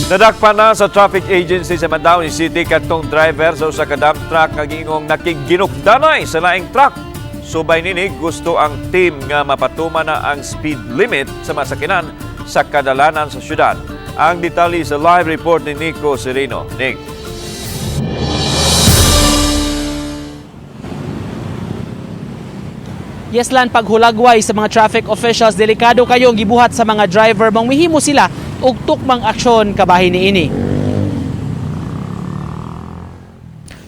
Nadakpan na sa traffic agency sa Mandaue City kadtong driver sa usa ka dump truck nga giingong nakiginukdanay sa laing truck. Subay nini gusto ang team nga mapatuma na ang speed limit sa masakinan sa kadalanan sa syudad. Ang detalye sa live report ni Nico Sereno. Nick. Yeslan, paghulagway sa mga traffic officials, delikado kayong gibuhat sa mga driver mong mihimo sila og tukmang aksyon kabahin niini.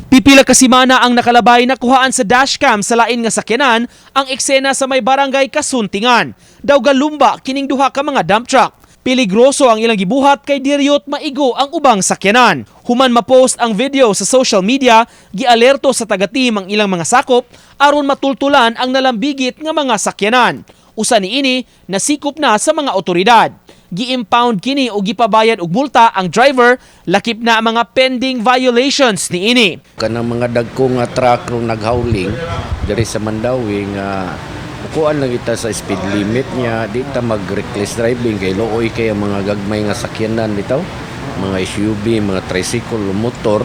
Pipila ka semana ang nakalabay na kuhaan sa dashcam sa lain nga sakyanan ang eksena sa may barangay Kasuntingan. Daw galumba kining duha ka mga dump truck. Peligroso ang ilang gibuhat kay diryot maigo ang ubang sakyanan. Human mapost ang video sa social media, gialerto sa taga-team ang ilang mga sakop aron matultulan ang nalambigit nga mga sakyanan. Usa niini nasikop na sa mga otoridad. Gi-impound kini o gipabayad og multa ang driver, lakip na ang mga pending violations niini. Kanang mga dagko nga truck rong naghauling diri sa Mandaue nga kuan lang kita sa speed limit niya, di ta mag-reckless driving kay looy kay ang mga gagmay nga sakyanan bitaw, mga SUV, mga tricycle, motor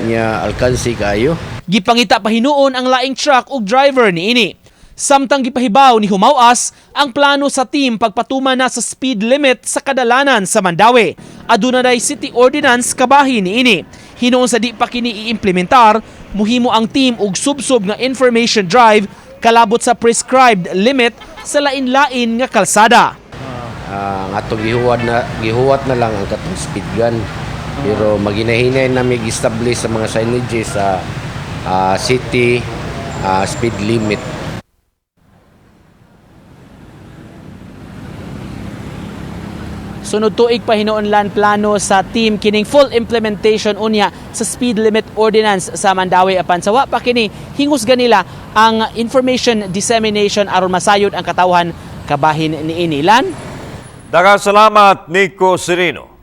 niya alkansi kayo. Gipangita pa hinuon ang laing truck ug driver niini. Samtang gipahibaw ni Humawas ang plano sa team pagpatuma na sa speed limit sa kadalanan sa Mandaue. Aduna day city ordinance kabahin niini. Hinuon sa di pa kini i-implementar, muhimo ang team og subsob nga information drive kalabot sa prescribed limit sa lain-lain nga kalsada. Ang atong gihuwat na lang ang katong speed gun. Pero maginahinay na may establish sa mga signages sa city speed limit. Sunod tuig pa hinuonlan plano sa team kining full implementation unya sa speed limit ordinance sa Mandaue apan sawa pa kini hingusgan nila ang information dissemination aron masayod ang katawhan kabahin niini. Lan. Daghang salamat Nico Sereno.